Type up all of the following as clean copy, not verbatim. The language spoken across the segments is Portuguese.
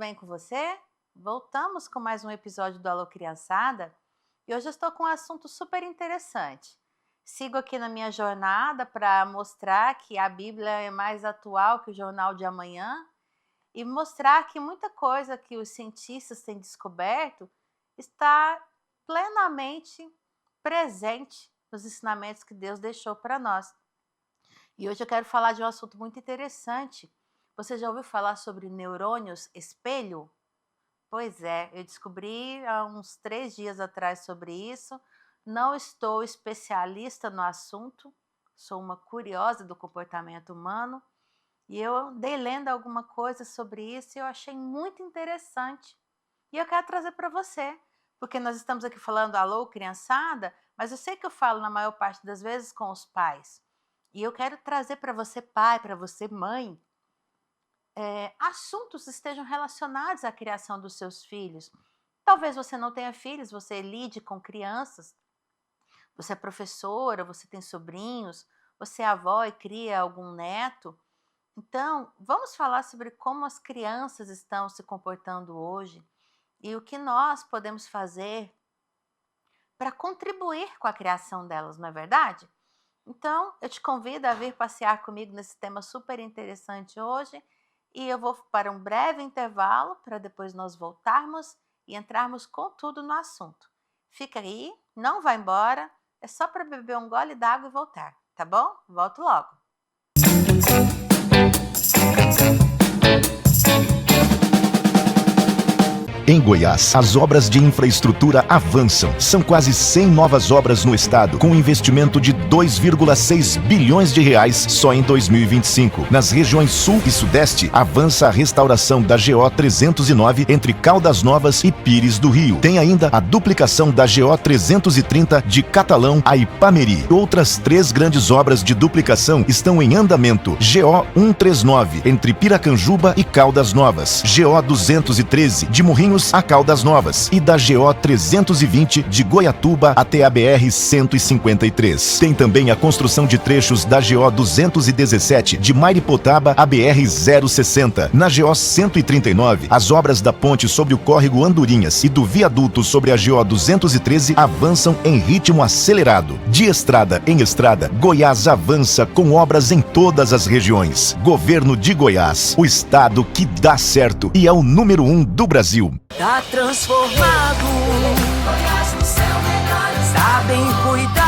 bem com você? Voltamos com mais um episódio do Alô Criançada e hoje eu estou com um assunto super interessante. Sigo aqui na minha jornada para mostrar que a Bíblia é mais atual que o jornal de amanhã e mostrar que muita coisa que os cientistas têm descoberto está plenamente presente nos ensinamentos que Deus deixou para nós. E hoje eu quero falar de um assunto muito interessante. Você já ouviu falar sobre neurônios espelho? Pois é, eu descobri há uns 3 dias atrás sobre isso. Não estou especialista no assunto, sou uma curiosa do comportamento humano e eu andei lendo alguma coisa sobre isso e eu achei muito interessante. E eu quero trazer para você, porque nós estamos aqui falando alô, criançada, mas eu sei que eu falo na maior parte das vezes com os pais. E eu quero trazer para você, pai, para você, mãe, assuntos que estejam relacionados à criação dos seus filhos. Talvez você não tenha filhos, você lide com crianças, você é professora, você tem sobrinhos, você é avó e cria algum neto. Então, vamos falar sobre como as crianças estão se comportando hoje e o que nós podemos fazer para contribuir com a criação delas, não é verdade? Então, eu te convido a vir passear comigo nesse tema super interessante hoje e eu vou para um breve intervalo para depois nós voltarmos e entrarmos com tudo no assunto. Fica aí, não vá embora, é só para beber um gole d'água e voltar, tá bom? Volto logo. Em Goiás, as obras de infraestrutura avançam. São quase 100 novas obras no estado, com investimento de 2,6 bilhões de reais só em 2025. Nas regiões Sul e Sudeste, avança a restauração da GO 309 entre Caldas Novas e Pires do Rio. Tem ainda a duplicação da GO 330 de Catalão a Ipameri. Outras 3 grandes obras de duplicação estão em andamento. GO 139 entre Piracanjuba e Caldas Novas. GO 213 de Morrinhos a Caldas Novas e da GO 320 de Goiatuba até a BR 153. Tem também a construção de trechos da GO 217 de Mairipotaba a BR 060. Na GO 139, as obras da ponte sobre o córrego Andorinhas e do viaduto sobre a GO 213 avançam em ritmo acelerado. De estrada em estrada, Goiás avança com obras em todas as regiões. Governo de Goiás, o estado que dá certo e é o número 1 do Brasil. Tá transformado, Goiás no seu melhor, tá bem cuidado.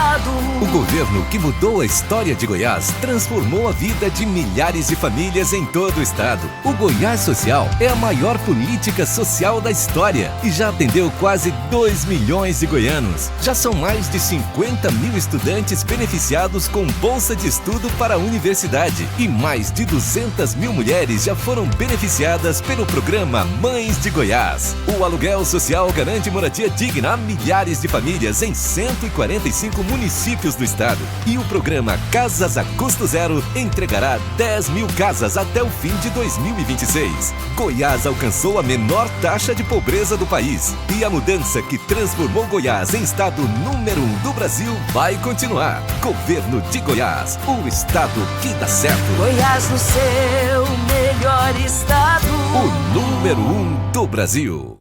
O governo que mudou a história de Goiás transformou a vida de milhares de famílias em todo o estado. O Goiás Social é a maior política social da história e já atendeu quase 2 milhões de goianos. Já são mais de 50 mil estudantes beneficiados com bolsa de estudo para a universidade e mais de 200 mil mulheres já foram beneficiadas pelo programa Mães de Goiás. O aluguel social garante moradia digna a milhares de famílias em 145 municípios do estado. E o programa Casas a Custo Zero entregará 10 mil casas até o fim de 2026. Goiás alcançou a menor taxa de pobreza do país. E a mudança que transformou Goiás em estado número 1 do Brasil vai continuar. Governo de Goiás, o estado que dá certo. Goiás no seu melhor estado. O número 1 do Brasil.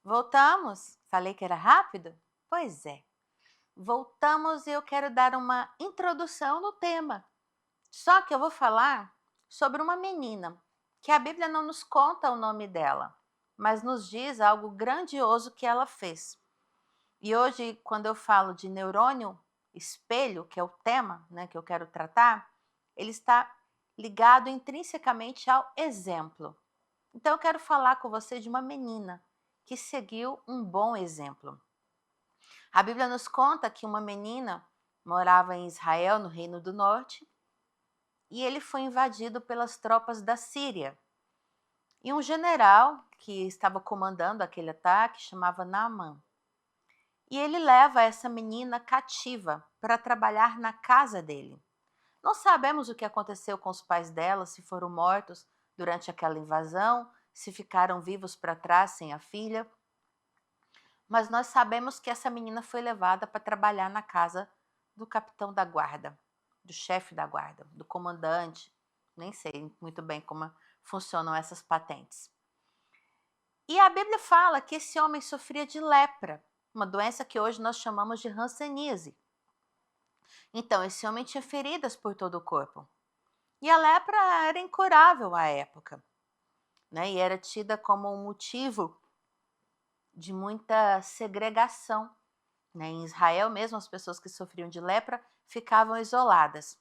Voltamos? Falei que era rápido? Pois é. Voltamos e eu quero dar uma introdução no tema. Só que eu vou falar sobre uma menina, que a Bíblia não nos conta o nome dela, mas nos diz algo grandioso que ela fez. E hoje, quando eu falo de neurônio espelho, que é o tema, né, que eu quero tratar, ele está ligado intrinsecamente ao exemplo. Então eu quero falar com você de uma menina que seguiu um bom exemplo. A Bíblia nos conta que uma menina morava em Israel, no Reino do Norte, e ele foi invadido pelas tropas da Síria. E um general que estava comandando aquele ataque chamava Naamã. E ele leva essa menina cativa para trabalhar na casa dele. Não sabemos o que aconteceu com os pais dela, se foram mortos durante aquela invasão, se ficaram vivos para trás sem a filha. Mas nós sabemos que essa menina foi levada para trabalhar na casa do capitão da guarda. do chefe da guarda, do comandante, nem sei muito bem como funcionam essas patentes. E a Bíblia fala que esse homem sofria de lepra, uma doença que hoje nós chamamos de hanseníase. Então, esse homem tinha feridas por todo o corpo. E a lepra era incurável à época, né? E era tida como um motivo de muita segregação, né? Em Israel mesmo, as pessoas que sofriam de lepra ficavam isoladas.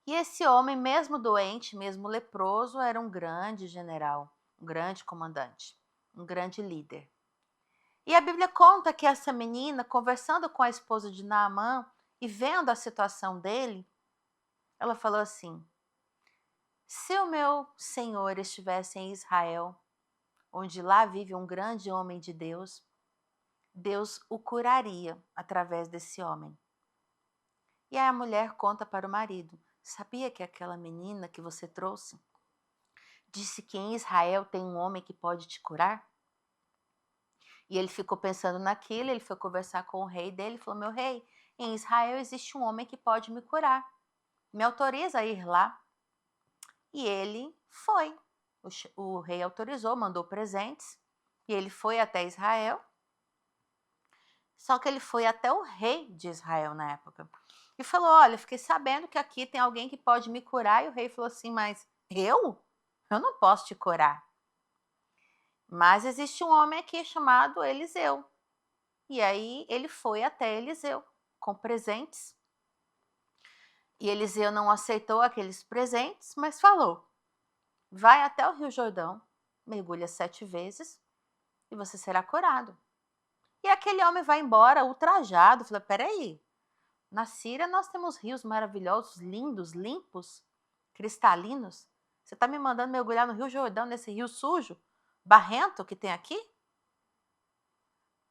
E esse homem, mesmo doente, mesmo leproso, era um grande general, um grande comandante, um grande líder. E a Bíblia conta que essa menina, conversando com a esposa de Naamã e vendo a situação dele, ela falou assim: se o meu senhor estivesse em Israel, onde lá vive um grande homem de Deus, Deus o curaria através desse homem. E aí a mulher conta para o marido: sabia que aquela menina que você trouxe disse que em Israel tem um homem que pode te curar? E ele ficou pensando naquilo, ele foi conversar com o rei dele e falou: meu rei, em Israel existe um homem que pode me curar. Me autoriza a ir lá? E ele foi. O rei autorizou, mandou presentes, e ele foi até Israel. Só que ele foi até o rei de Israel na época. E falou: olha, fiquei sabendo que aqui tem alguém que pode me curar. E o rei falou assim: mas eu? Eu não posso te curar. Mas existe um homem aqui chamado Eliseu. E aí ele foi até Eliseu com presentes. E Eliseu não aceitou aqueles presentes, mas falou: vai até o Rio Jordão, mergulha 7 vezes e você será curado. E aquele homem vai embora ultrajado, fala: peraí, na Síria nós temos rios maravilhosos, lindos, limpos, cristalinos. Você está me mandando mergulhar no Rio Jordão, nesse rio sujo, barrento que tem aqui?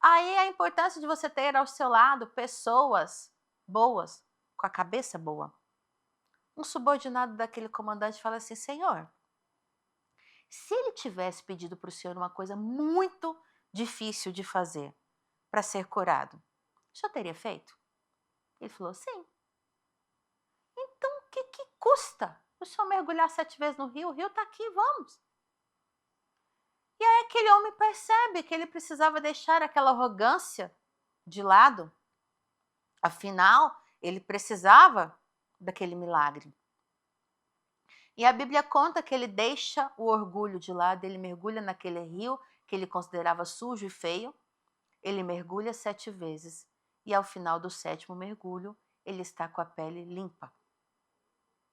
Aí a importância de você ter ao seu lado pessoas boas, com a cabeça boa. Um subordinado daquele comandante fala assim: senhor, se ele tivesse pedido para o senhor uma coisa muito difícil de fazer para ser curado, o senhor teria feito? Ele falou: sim. Então o que custa o senhor mergulhar 7 vezes no rio? O rio está aqui, vamos. E aí aquele homem percebe que ele precisava deixar aquela arrogância de lado. Afinal, ele precisava daquele milagre. E a Bíblia conta que ele deixa o orgulho de lado, ele mergulha naquele rio que ele considerava sujo e feio, ele mergulha 7 vezes e ao final do 7º mergulho, ele está com a pele limpa.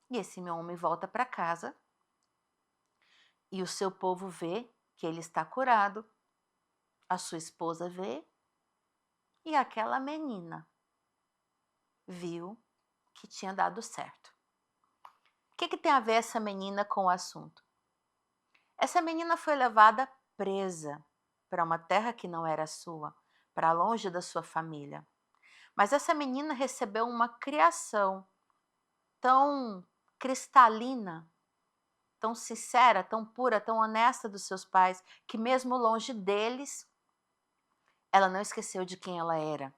E esse meu homem volta para casa e o seu povo vê que ele está curado, a sua esposa vê e aquela menina viu que tinha dado certo. O que tem a ver essa menina com o assunto? Essa menina foi levada presa para uma terra que não era sua, para longe da sua família. Mas essa menina recebeu uma criação tão cristalina, tão sincera, tão pura, tão honesta dos seus pais, que mesmo longe deles, ela não esqueceu de quem ela era.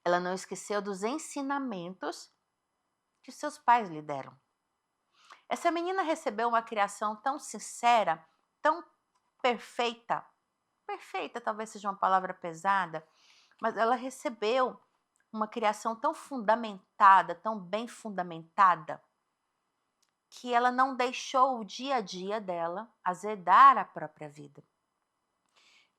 Ela não esqueceu dos ensinamentos que seus pais lhe deram. Essa menina recebeu uma criação tão sincera, tão perfeita. Perfeita talvez seja uma palavra pesada, mas ela recebeu uma criação tão fundamentada, tão bem fundamentada, que ela não deixou o dia a dia dela azedar a própria vida.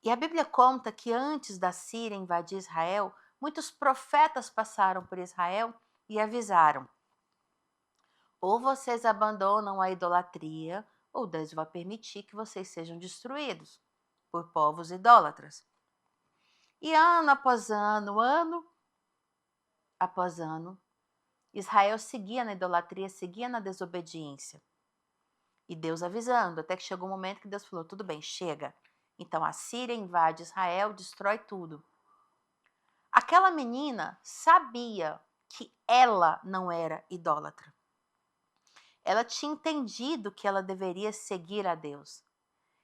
E a Bíblia conta que antes da Síria invadir Israel, muitos profetas passaram por Israel e avisaram: ou vocês abandonam a idolatria, ou Deus vai permitir que vocês sejam destruídos por povos idólatras. E ano após ano, Israel seguia na idolatria, seguia na desobediência. E Deus avisando, até que chegou um momento que Deus falou: tudo bem, chega. Então a Síria invade Israel, destrói tudo. Aquela menina sabia que ela não era idólatra. Ela tinha entendido que ela deveria seguir a Deus.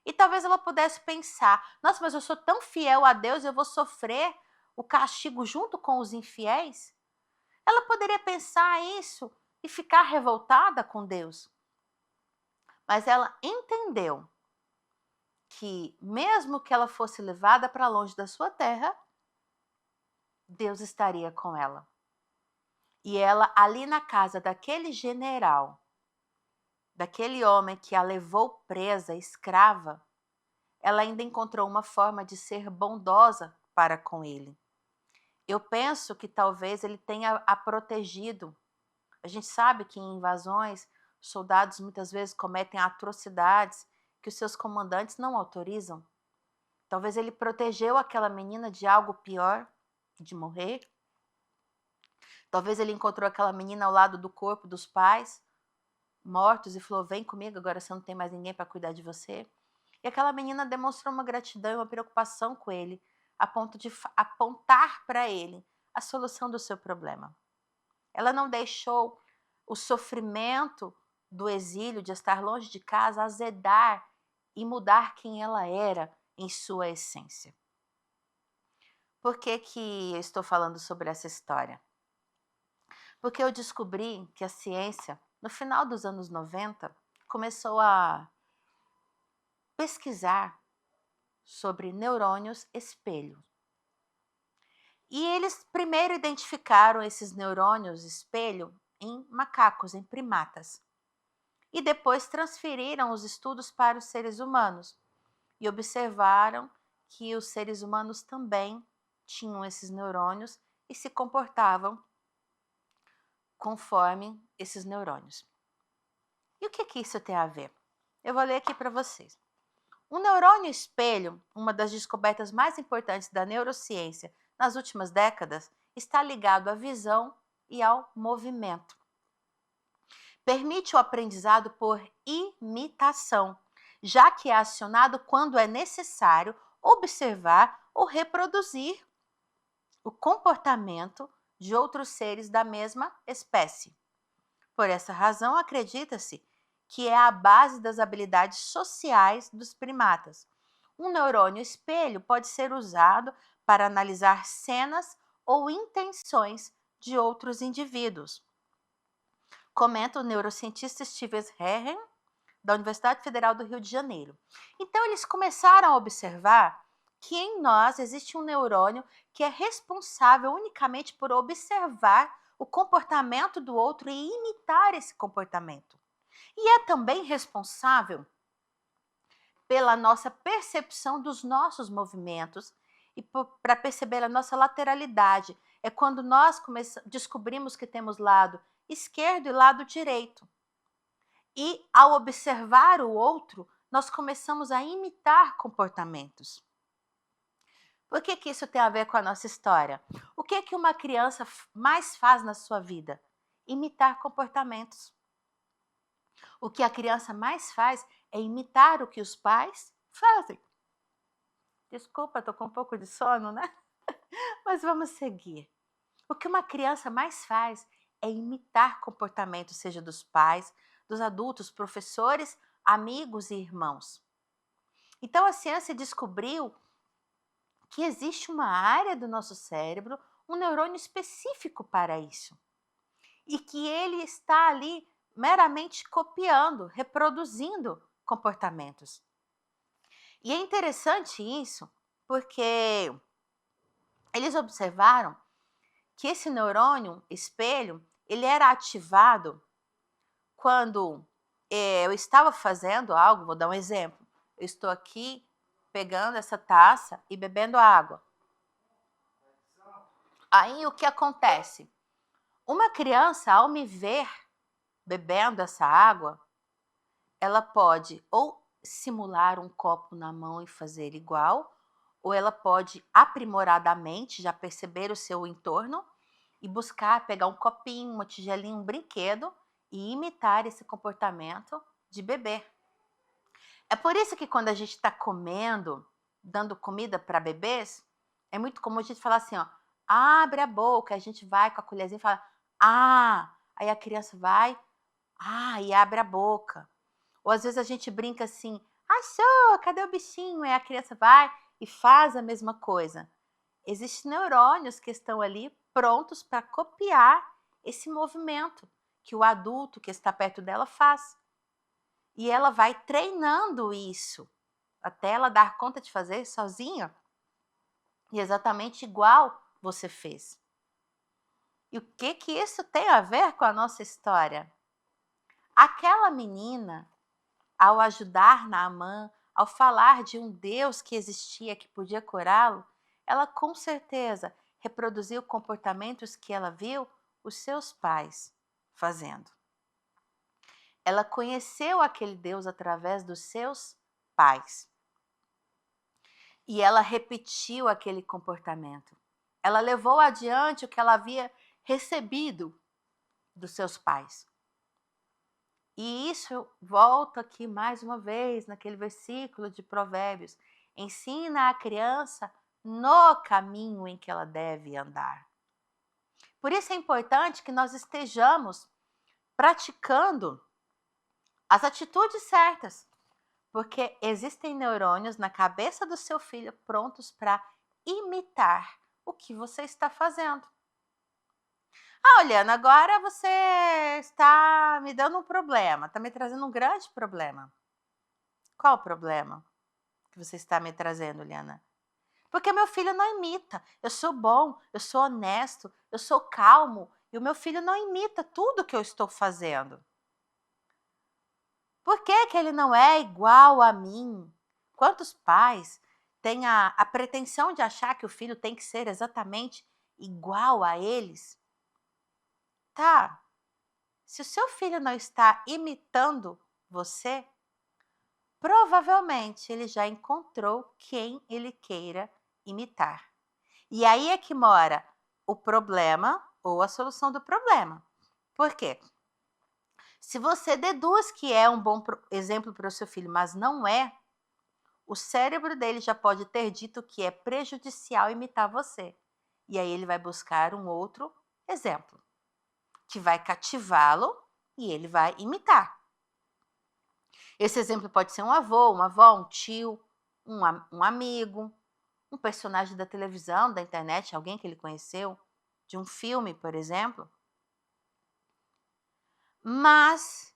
E talvez ela pudesse pensar: nossa, mas eu sou tão fiel a Deus, eu vou sofrer o castigo junto com os infiéis? Ela poderia pensar isso e ficar revoltada com Deus. Mas ela entendeu que, mesmo que ela fosse levada para longe da sua terra, Deus estaria com ela. E ela, ali na casa daquele general, daquele homem que a levou presa, escrava, ela ainda encontrou uma forma de ser bondosa para com ele. Eu penso que talvez ele tenha a protegido. A gente sabe que em invasões, soldados muitas vezes cometem atrocidades que os seus comandantes não autorizam. Talvez ele protegeu aquela menina de algo pior, de morrer. Talvez ele encontrou aquela menina ao lado do corpo dos pais, mortos, e falou: vem comigo, agora você não tem mais ninguém para cuidar de você. E aquela menina demonstrou uma gratidão e uma preocupação com ele, a ponto de apontar para ele a solução do seu problema. Ela não deixou o sofrimento do exílio, de estar longe de casa, azedar e mudar quem ela era em sua essência. Por que que eu estou falando sobre essa história? Porque eu descobri que a ciência, no final dos anos 90, começou a pesquisar sobre neurônios espelho. E eles primeiro identificaram esses neurônios espelho em macacos, em primatas. E depois transferiram os estudos para os seres humanos. E observaram que os seres humanos também tinham esses neurônios e se comportavam conforme esses neurônios. E o que isso tem a ver? Eu vou ler aqui para vocês. O neurônio espelho, uma das descobertas mais importantes da neurociência nas últimas décadas, está ligado à visão e ao movimento. Permite o aprendizado por imitação, já que é acionado quando é necessário observar ou reproduzir o comportamento de outros seres da mesma espécie. Por essa razão, acredita-se que é a base das habilidades sociais dos primatas. Um neurônio espelho pode ser usado para analisar cenas ou intenções de outros indivíduos. Comenta o neurocientista Steven Herren, da Universidade Federal do Rio de Janeiro. Então, eles começaram a observar que em nós existe um neurônio que é responsável unicamente por observar o comportamento do outro e imitar esse comportamento. E é também responsável pela nossa percepção dos nossos movimentos e para perceber a nossa lateralidade. É quando nós descobrimos que temos lado esquerdo e lado direito. E ao observar o outro, nós começamos a imitar comportamentos. Por que isso tem a ver com a nossa história? O que uma criança mais faz na sua vida? Imitar comportamentos. O que a criança mais faz é imitar o que os pais fazem. Desculpa, estou com um pouco de sono, né? Mas vamos seguir. O que uma criança mais faz é imitar comportamentos, seja dos pais, dos adultos, professores, amigos e irmãos. Então a ciência descobriu que existe uma área do nosso cérebro, um neurônio específico para isso. E que ele está ali meramente copiando, reproduzindo comportamentos. E é interessante isso, porque eles observaram que esse neurônio espelho, ele era ativado quando eu estava fazendo algo. Vou dar um exemplo. Eu estou aqui pegando essa taça e bebendo água. Aí o que acontece? Uma criança, ao me ver bebendo essa água, ela pode ou simular um copo na mão e fazer igual, ou ela pode aprimoradamente já perceber o seu entorno e buscar pegar um copinho, uma tigelinha, um brinquedo e imitar esse comportamento de beber. É por isso que quando a gente está comendo, dando comida para bebês, é muito comum a gente falar assim, ó, abre a boca, a gente vai com a colherzinha e fala, aí a criança vai, e abre a boca. Ou às vezes a gente brinca assim, achou, cadê o bichinho? Aí a criança vai e faz a mesma coisa. Existem neurônios que estão ali prontos para copiar esse movimento que o adulto que está perto dela faz. E ela vai treinando isso até ela dar conta de fazer sozinha e exatamente igual você fez. E o que isso tem a ver com a nossa história? Aquela menina, ao ajudar Naamã, ao falar de um Deus que existia, que podia curá-lo, ela com certeza reproduziu comportamentos que ela viu os seus pais fazendo. Ela conheceu aquele Deus através dos seus pais. E ela repetiu aquele comportamento. Ela levou adiante o que ela havia recebido dos seus pais. E isso volta aqui mais uma vez naquele versículo de Provérbios. Ensina a criança no caminho em que ela deve andar. Por isso é importante que nós estejamos praticando as atitudes certas, porque existem neurônios na cabeça do seu filho prontos para imitar o que você está fazendo. Oliana, agora você está me dando um problema, está me trazendo um grande problema. Qual o problema que você está me trazendo, Oliana? Porque meu filho não imita. Eu sou bom, eu sou honesto, eu sou calmo e o meu filho não imita tudo que eu estou fazendo. Por que ele não é igual a mim? Quantos pais têm a pretensão de achar que o filho tem que ser exatamente igual a eles? Tá, se o seu filho não está imitando você, provavelmente ele já encontrou quem ele queira imitar. E aí é que mora o problema ou a solução do problema. Por quê? Se você deduz que é um bom exemplo para o seu filho, mas não é, o cérebro dele já pode ter dito que é prejudicial imitar você. E aí ele vai buscar um outro exemplo, que vai cativá-lo e ele vai imitar. Esse exemplo pode ser um avô, uma avó, um tio, um amigo, um personagem da televisão, da internet, alguém que ele conheceu, de um filme, por exemplo. Mas,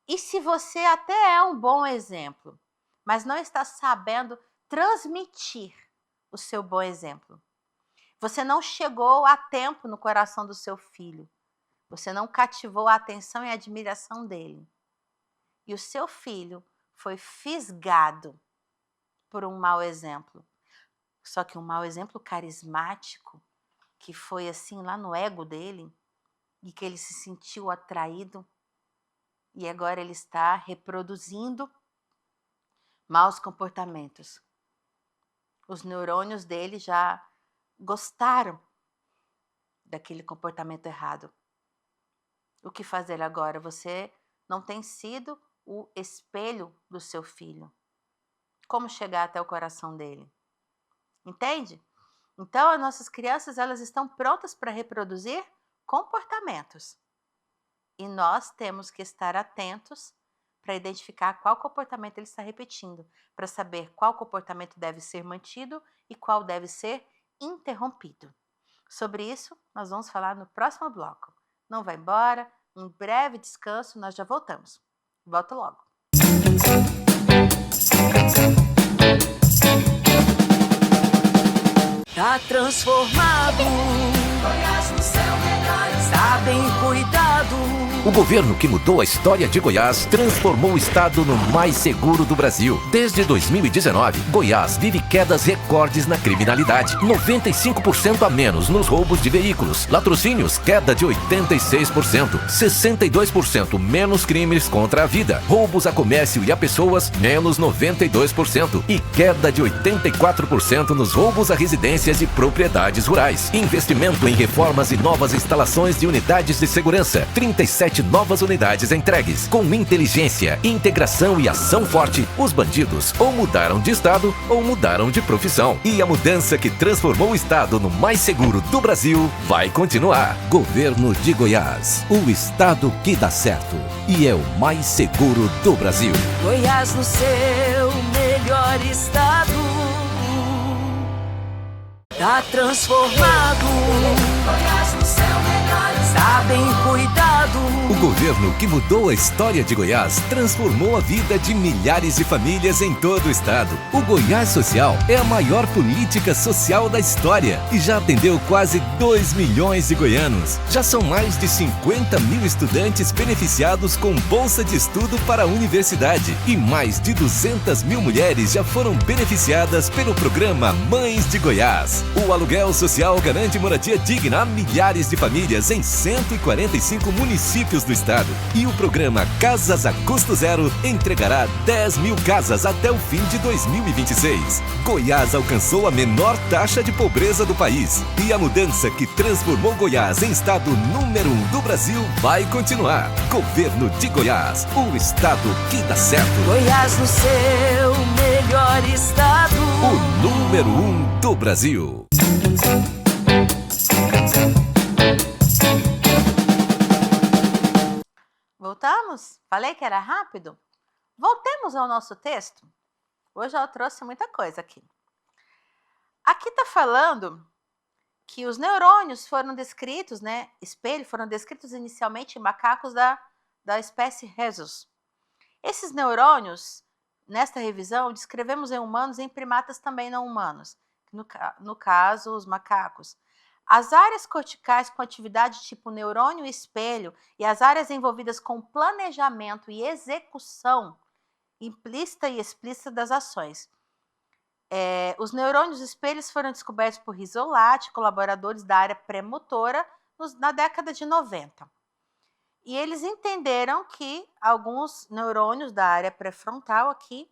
e se você até é um bom exemplo, mas não está sabendo transmitir o seu bom exemplo? Você não chegou a tempo no coração do seu filho. Você não cativou a atenção e a admiração dele. E o seu filho foi fisgado por um mau exemplo. Só que um mau exemplo carismático, que foi assim lá no ego dele, e que ele se sentiu atraído, e agora ele está reproduzindo maus comportamentos. Os neurônios dele já gostaram daquele comportamento errado. O que fazer agora? Você não tem sido o espelho do seu filho. Como chegar até o coração dele? Entende? Então, as nossas crianças, elas estão prontas para reproduzir comportamentos. E nós temos que estar atentos para identificar qual comportamento ele está repetindo, para saber qual comportamento deve ser mantido e qual deve ser interrompido. Sobre isso, nós vamos falar no próximo bloco. Não vai embora, um breve descanso, nós já voltamos. Volto logo. Tá transformado, Goiás no seu melhor, está bem cuidado. O governo que mudou a história de Goiás transformou o estado no mais seguro do Brasil. Desde 2019, Goiás vive quedas recordes na criminalidade. 95% a menos nos roubos de veículos. Latrocínios, queda de 86%. 62% menos crimes contra a vida. Roubos a comércio e a pessoas, menos 92%. E queda de 84% nos roubos a residências e propriedades rurais. Investimento em reformas e novas instalações de unidades de segurança. 37 novas unidades entregues. Com inteligência, integração e ação forte, os bandidos ou mudaram de estado ou mudaram de profissão. E a mudança que transformou o estado no mais seguro do Brasil vai continuar. Governo de Goiás, o estado que dá certo e é o mais seguro do Brasil. Goiás no seu melhor estado. Tá transformado, Goiás no seu melhor estado. está bem cuidado. O governo que mudou a história de Goiás transformou a vida de milhares de famílias em todo o estado. O Goiás Social é a maior política social da história e já atendeu quase 2 milhões de goianos. Já são mais de 50 mil estudantes beneficiados com bolsa de estudo para a universidade e mais de 200 mil mulheres já foram beneficiadas pelo programa Mães de Goiás. O aluguel social garante moradia digna a milhares de famílias em 145 municípios do estado. E o programa Casas a Custo Zero entregará 10 mil casas até o fim de 2026. Goiás alcançou a menor taxa de pobreza do país. E a mudança que transformou Goiás em estado número 1 do Brasil vai continuar. Governo de Goiás, o estado que dá certo. Goiás no seu melhor estado. O número 1 do Brasil. Voltamos? Falei que era rápido? Voltemos ao nosso texto. Hoje eu trouxe muita coisa aqui. Aqui está falando que os neurônios foram descritos, espelho, foram descritos inicialmente em macacos da espécie Rhesus. Esses neurônios, nesta revisão, descrevemos em humanos e em primatas também não humanos, no caso, os macacos. As áreas corticais com atividade tipo neurônio espelho e as áreas envolvidas com planejamento e execução implícita e explícita das ações. Os neurônios espelhos foram descobertos por Rizzolatti, colaboradores da área pré-motora, na década de 90. E eles entenderam que alguns neurônios da área pré-frontal aqui,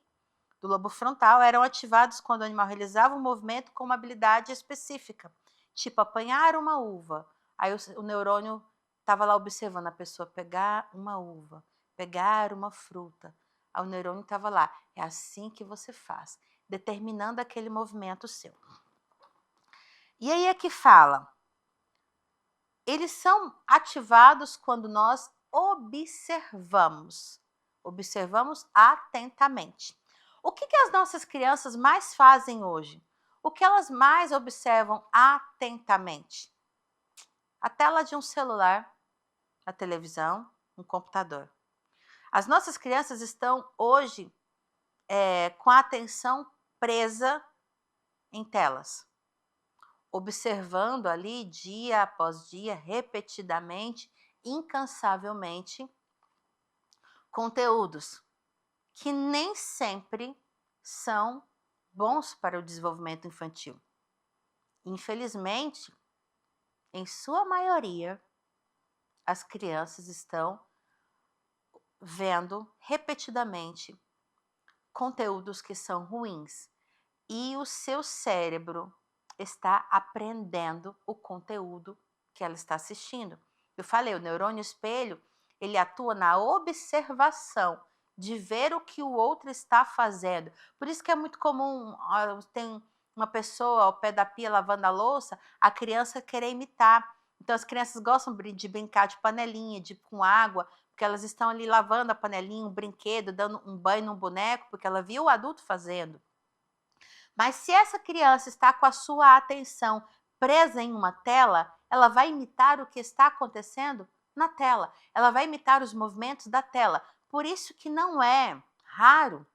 do lobo frontal, eram ativados quando o animal realizava um movimento com uma habilidade específica, tipo apanhar uma uva. Aí o neurônio estava lá observando a pessoa pegar uma uva, pegar uma fruta. Aí o neurônio estava lá, é assim que você faz, determinando aquele movimento seu. E aí é que fala, eles são ativados quando nós observamos atentamente. O que as nossas crianças mais fazem hoje? O que elas mais observam atentamente? A tela de um celular, a televisão, um computador. As nossas crianças estão hoje com a atenção presa em telas, observando ali dia após dia, repetidamente, incansavelmente, conteúdos que nem sempre são bons para o desenvolvimento infantil. Infelizmente, em sua maioria, as crianças estão vendo repetidamente conteúdos que são ruins e o seu cérebro está aprendendo o conteúdo que ela está assistindo. Eu falei, o neurônio espelho, ele atua na observação, de ver o que o outro está fazendo. Por isso que é muito comum, tem uma pessoa ao pé da pia lavando a louça, a criança querer imitar. Então as crianças gostam de brincar de panelinha, com água, porque elas estão ali lavando a panelinha, um brinquedo, dando um banho num boneco, porque ela viu o adulto fazendo. Mas se essa criança está com a sua atenção presa em uma tela, ela vai imitar o que está acontecendo na tela. Ela vai imitar os movimentos da tela. Por isso que não é raro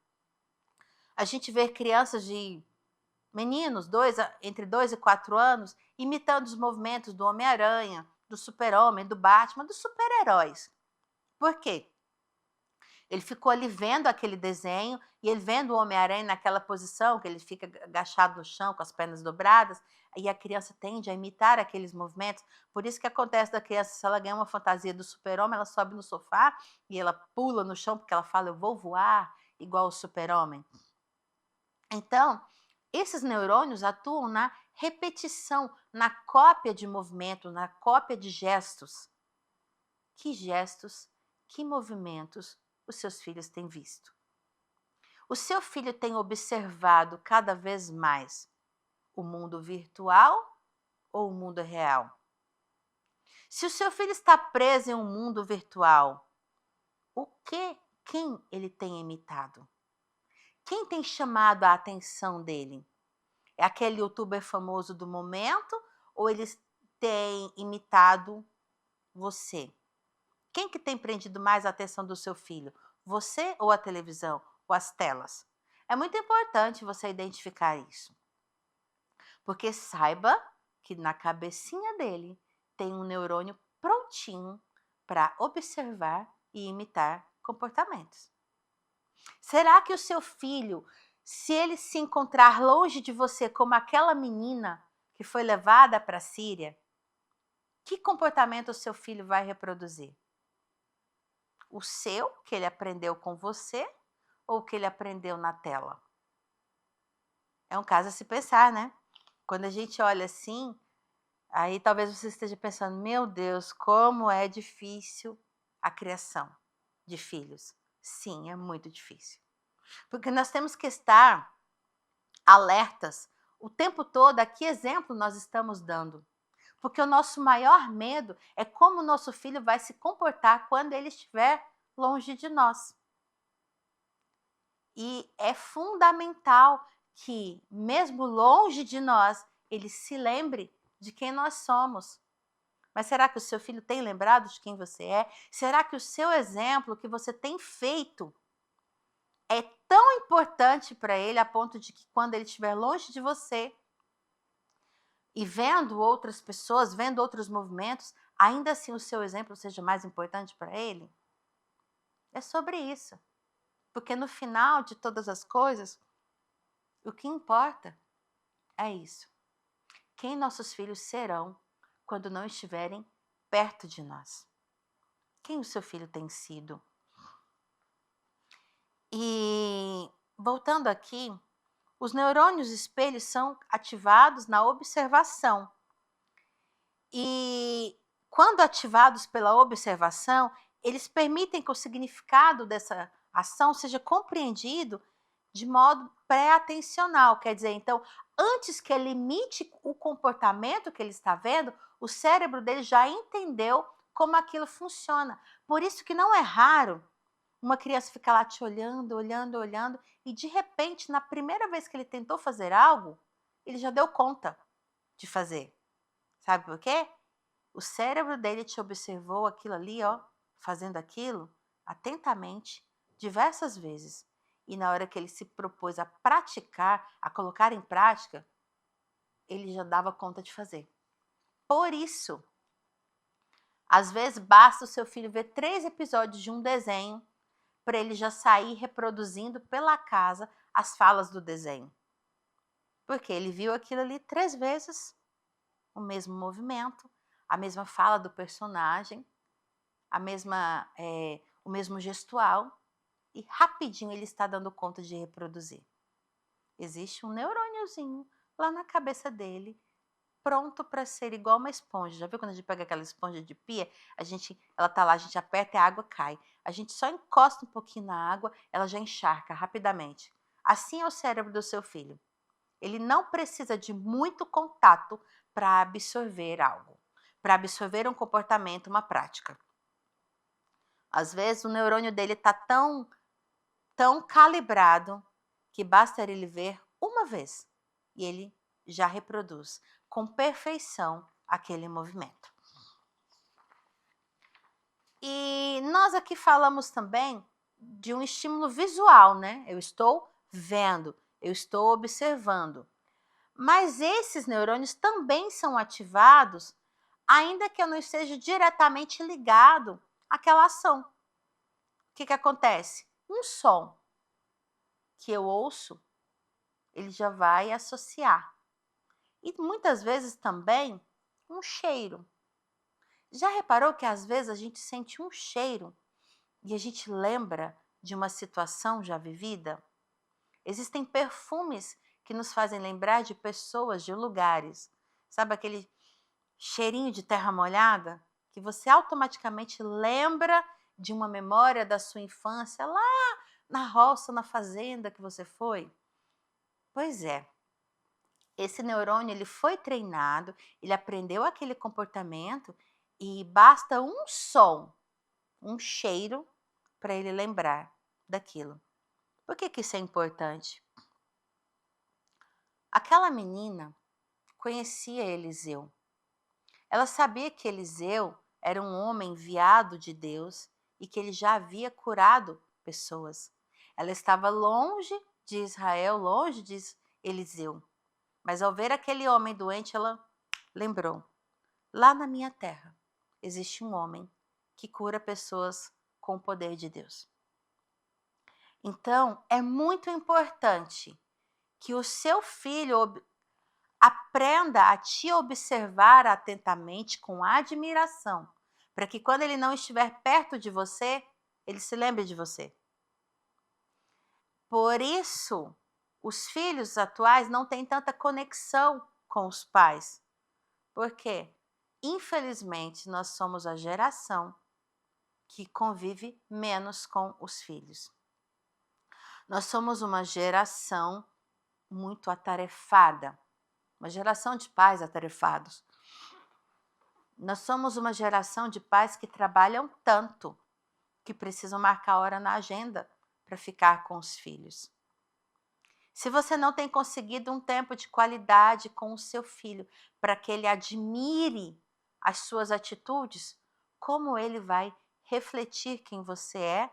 a gente ver crianças meninos, entre 2 e 4 anos, imitando os movimentos do Homem-Aranha, do Super-Homem, do Batman, dos super-heróis. Por quê? Ele ficou ali vendo aquele desenho e ele vendo o Homem-Aranha naquela posição, que ele fica agachado no chão com as pernas dobradas, e a criança tende a imitar aqueles movimentos. Por isso que acontece da criança, se ela ganha uma fantasia do super-homem, ela sobe no sofá e ela pula no chão porque ela fala, eu vou voar igual o super-homem. Então, esses neurônios atuam na repetição, na cópia de movimento, na cópia de gestos. Que gestos, que movimentos os seus filhos têm visto? O seu filho tem observado cada vez mais o mundo virtual ou o mundo real? Se o seu filho está preso em um mundo virtual, quem ele tem imitado? Quem tem chamado a atenção dele? É aquele youtuber famoso do momento ou eles têm imitado Você. Quem que tem prendido mais a atenção do seu filho? Você ou a televisão? Ou as telas? É muito importante você identificar isso. Porque saiba que na cabecinha dele tem um neurônio prontinho para observar e imitar comportamentos. Será que o seu filho, se ele se encontrar longe de você como aquela menina que foi levada para a Síria, que comportamento o seu filho vai reproduzir? O seu, que ele aprendeu com você, ou o que ele aprendeu na tela? É um caso a se pensar, né? Quando a gente olha assim, aí talvez você esteja pensando, meu Deus, como é difícil a criação de filhos. Sim, é muito difícil. Porque nós temos que estar alertas o tempo todo a que exemplo nós estamos dando. Porque o nosso maior medo é como o nosso filho vai se comportar quando ele estiver longe de nós. E é fundamental que, mesmo longe de nós, ele se lembre de quem nós somos. Mas será que o seu filho tem lembrado de quem você é? Será que o seu exemplo, o que você tem feito, é tão importante para ele a ponto de que quando ele estiver longe de você e vendo outras pessoas, vendo outros movimentos, ainda assim o seu exemplo seja mais importante para ele? É sobre isso. Porque no final de todas as coisas, o que importa é isso. Quem nossos filhos serão quando não estiverem perto de nós? Quem o seu filho tem sido? E voltando aqui, os neurônios espelhos são ativados na observação. E quando ativados pela observação, eles permitem que o significado dessa ação seja compreendido de modo pré-atencional. Quer dizer, então, antes que ele imite o comportamento que ele está vendo, o cérebro dele já entendeu como aquilo funciona. Por isso que não é raro uma criança ficar lá te olhando, olhando, olhando, e de repente, na primeira vez que ele tentou fazer algo, ele já deu conta de fazer. Sabe por quê? O cérebro dele te observou aquilo ali, ó, fazendo aquilo atentamente, diversas vezes. E na hora que ele se propôs a praticar, a colocar em prática, ele já dava conta de fazer. Por isso, às vezes basta o seu filho ver 3 episódios de um desenho para ele já sair reproduzindo pela casa as falas do desenho. Porque ele viu aquilo ali 3 vezes, o mesmo movimento, a mesma fala do personagem, o mesmo gestual, e rapidinho ele está dando conta de reproduzir. Existe um neurôniozinho lá na cabeça dele, pronto para ser igual uma esponja. Já viu quando a gente pega aquela esponja de pia? Ela tá lá, a gente aperta e a água cai. A gente só encosta um pouquinho na água, ela já encharca rapidamente. Assim é o cérebro do seu filho. Ele não precisa de muito contato para absorver algo, para absorver um comportamento, uma prática. Às vezes o neurônio dele está tão calibrado que basta ele ver uma vez e ele já reproduz com perfeição aquele movimento. E nós aqui falamos também de um estímulo visual, né? Eu estou vendo, eu estou observando. Mas esses neurônios também são ativados, ainda que eu não esteja diretamente ligado àquela ação. O que acontece? Um som que eu ouço, ele já vai associar. E muitas vezes também um cheiro. Já reparou que às vezes a gente sente um cheiro e a gente lembra de uma situação já vivida? Existem perfumes que nos fazem lembrar de pessoas, de lugares. Sabe aquele cheirinho de terra molhada? Que você automaticamente lembra de uma memória da sua infância lá na roça, na fazenda que você foi? Pois é. Esse neurônio ele foi treinado, ele aprendeu aquele comportamento e basta um som, um cheiro para ele lembrar daquilo. Por que isso é importante? Aquela menina conhecia Eliseu. Ela sabia que Eliseu era um homem enviado de Deus e que ele já havia curado pessoas. Ela estava longe de Israel, longe de Eliseu. Mas ao ver aquele homem doente, ela lembrou: lá na minha terra existe um homem que cura pessoas com o poder de Deus. Então, é muito importante que o seu filho aprenda a te observar atentamente, com admiração, para que quando ele não estiver perto de você, ele se lembre de você. Por isso, os filhos atuais não têm tanta conexão com os pais. Por quê? Infelizmente, nós somos a geração que convive menos com os filhos. Nós somos uma geração muito atarefada, uma geração de pais atarefados. Nós somos uma geração de pais que trabalham tanto que precisam marcar hora na agenda para ficar com os filhos. Se você não tem conseguido um tempo de qualidade com o seu filho para que ele admire as suas atitudes, como ele vai refletir quem você é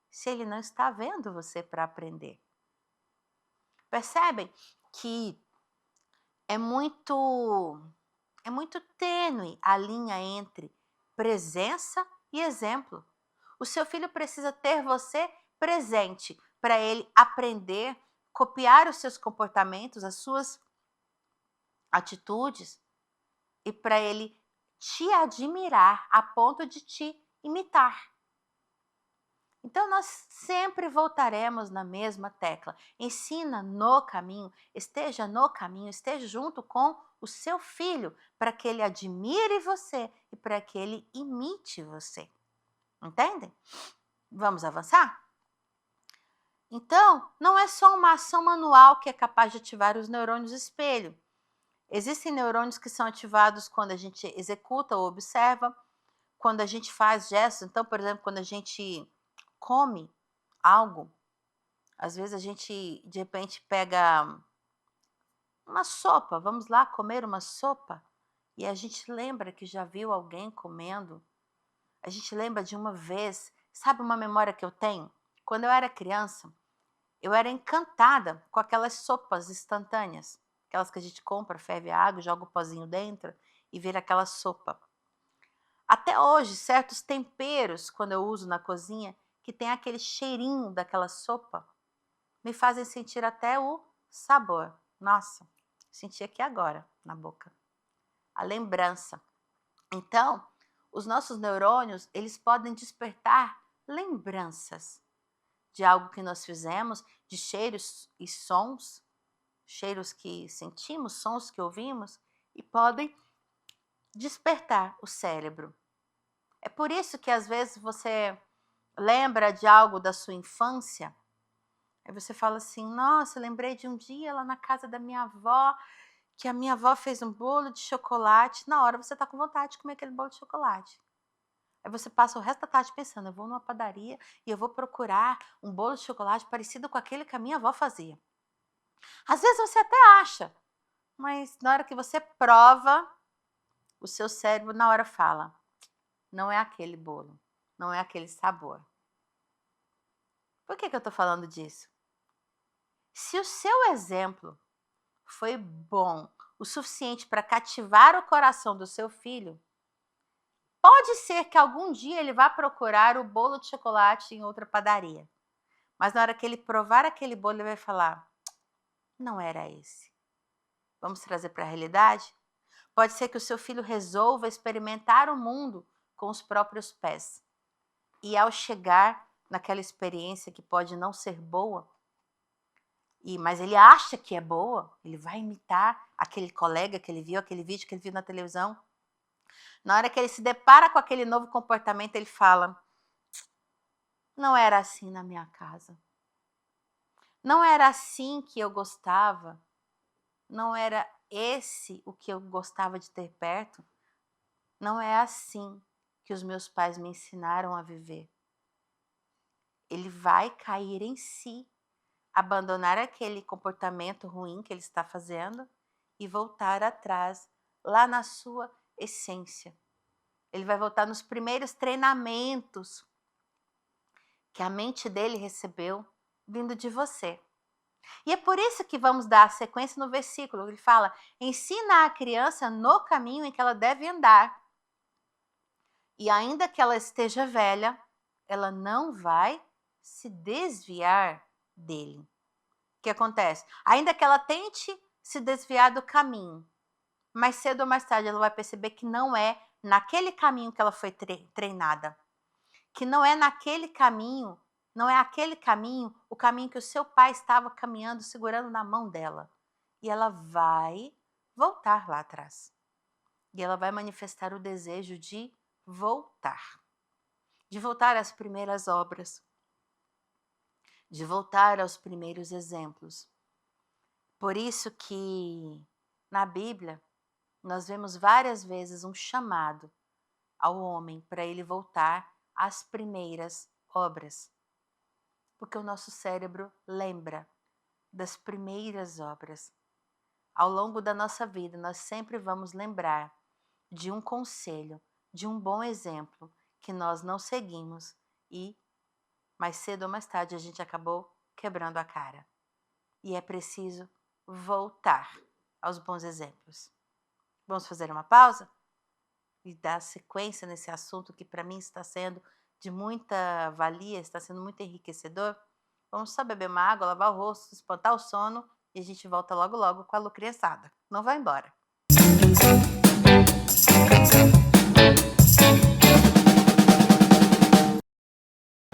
se ele não está vendo você para aprender? Percebem que é muito tênue a linha entre presença e exemplo. O seu filho precisa ter você presente para ele aprender, copiar os seus comportamentos, as suas atitudes e para ele te admirar a ponto de te imitar. Então, nós sempre voltaremos na mesma tecla. Ensina no caminho, esteja junto com o seu filho, para que ele admire você e para que ele imite você. Entendem? Vamos avançar? Então, não é só uma ação manual que é capaz de ativar os neurônios espelho. Existem neurônios que são ativados quando a gente executa ou observa, quando a gente faz gestos. Então, por exemplo, quando a gente come algo, às vezes a gente de repente pega uma sopa, vamos lá comer uma sopa, e a gente lembra que já viu alguém comendo, a gente lembra de uma vez, sabe uma memória que eu tenho? Quando eu era criança, eu era encantada com aquelas sopas instantâneas, aquelas que a gente compra, ferve a água, joga o pozinho dentro e vira aquela sopa. Até hoje, certos temperos, quando eu uso na cozinha, que tem aquele cheirinho daquela sopa, me fazem sentir até o sabor. Nossa, senti aqui agora na boca. A lembrança. Então, os nossos neurônios, eles podem despertar lembranças de algo que nós fizemos, de cheiros e sons, cheiros que sentimos, sons que ouvimos, e podem despertar o cérebro. É por isso que às vezes você lembra de algo da sua infância, aí você fala assim: nossa, lembrei de um dia lá na casa da minha avó, que a minha avó fez um bolo de chocolate. Na hora você está com vontade de comer aquele bolo de chocolate. Aí você passa o resto da tarde pensando: eu vou numa padaria e eu vou procurar um bolo de chocolate parecido com aquele que a minha avó fazia. Às vezes você até acha, mas na hora que você prova, o seu cérebro na hora fala: não é aquele bolo, não é aquele sabor. Por que eu estou falando disso? Se o seu exemplo foi bom o suficiente para cativar o coração do seu filho, pode ser que algum dia ele vá procurar o bolo de chocolate em outra padaria. Mas na hora que ele provar aquele bolo, ele vai falar: não era esse. Vamos trazer para a realidade? Pode ser que o seu filho resolva experimentar o mundo com os próprios pés. E ao chegar naquela experiência que pode não ser boa, mas ele acha que é boa, ele vai imitar aquele colega que ele viu, aquele vídeo que ele viu na televisão. Na hora que ele se depara com aquele novo comportamento, ele fala: não era assim na minha casa. Não era assim que eu gostava. Não era esse o que eu gostava de ter perto. Não é assim que os meus pais me ensinaram a viver. Ele vai cair em si, abandonar aquele comportamento ruim que ele está fazendo e voltar atrás, lá na sua essência. Ele vai voltar nos primeiros treinamentos que a mente dele recebeu vindo de você. E é por isso que vamos dar a sequência no versículo. Ele fala: ensina a criança no caminho em que ela deve andar. E ainda que ela esteja velha, ela não vai se desviar dele. O que acontece? Ainda que ela tente se desviar do caminho, mais cedo ou mais tarde ela vai perceber que não é naquele caminho que ela foi treinada. Que não é naquele caminho, não é aquele caminho, o caminho que o seu pai estava caminhando, segurando na mão dela. E ela vai voltar lá atrás. E ela vai manifestar o desejo de voltar. De voltar às primeiras obras. De voltar aos primeiros exemplos. Por isso que na Bíblia nós vemos várias vezes um chamado ao homem para ele voltar às primeiras obras. Porque o nosso cérebro lembra das primeiras obras. Ao longo da nossa vida, nós sempre vamos lembrar de um conselho, de um bom exemplo que nós não seguimos e, mais cedo ou mais tarde, a gente acabou quebrando a cara. E é preciso voltar aos bons exemplos. Vamos fazer uma pausa e dar sequência nesse assunto que para mim está sendo de muita valia, está sendo muito enriquecedor. Vamos só beber uma água, lavar o rosto, espantar o sono e a gente volta logo logo com a Lu Criançada. Não vai embora.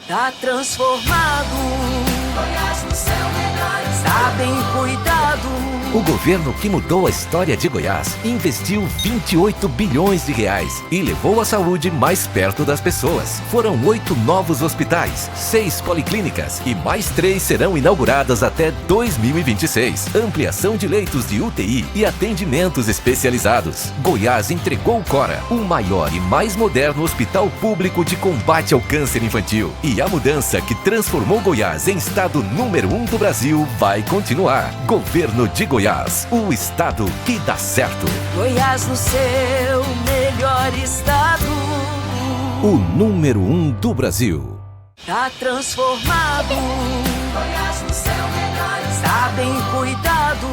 Tá transformado, Goiás no seu melhor, está bem cuidado. O governo que mudou a história de Goiás investiu 28 bilhões de reais e levou a saúde mais perto das pessoas. Foram 8 novos hospitais, 6 policlínicas e mais 3 serão inauguradas até 2026. Ampliação de leitos de UTI e atendimentos especializados. Goiás entregou o Cora, o maior e mais moderno hospital público de combate ao câncer infantil. E a mudança que transformou Goiás em estado número 1 do Brasil vai continuar. Governo de Goiás, o estado que dá certo. Goiás no seu melhor estado. O número 1 do Brasil. Tá transformado, Goiás no seu melhor estado. Está bem cuidado.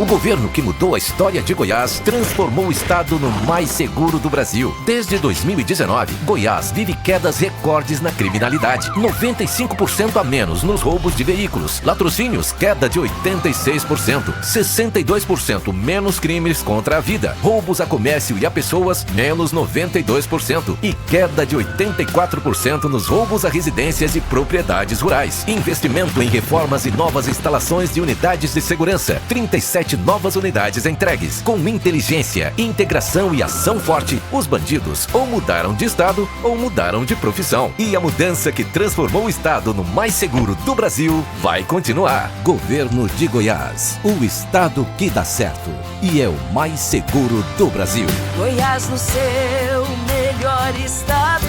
O governo que mudou a história de Goiás transformou o estado no mais seguro do Brasil. Desde 2019, Goiás vive quedas recordes na criminalidade. 95% a menos nos roubos de veículos. Latrocínios, queda de 86%. 62% menos crimes contra a vida. Roubos a comércio e a pessoas, menos 92%. E queda de 84% nos roubos a residências e propriedades rurais. Investimento em reformas e novas instalações de unidades de segurança. 37 novas unidades entregues. Com inteligência, integração e ação forte, os bandidos ou mudaram de estado ou mudaram de profissão. E a mudança que transformou o estado no mais seguro do Brasil vai continuar. Governo de Goiás, o estado que dá certo e é o mais seguro do Brasil. Goiás no seu melhor estado.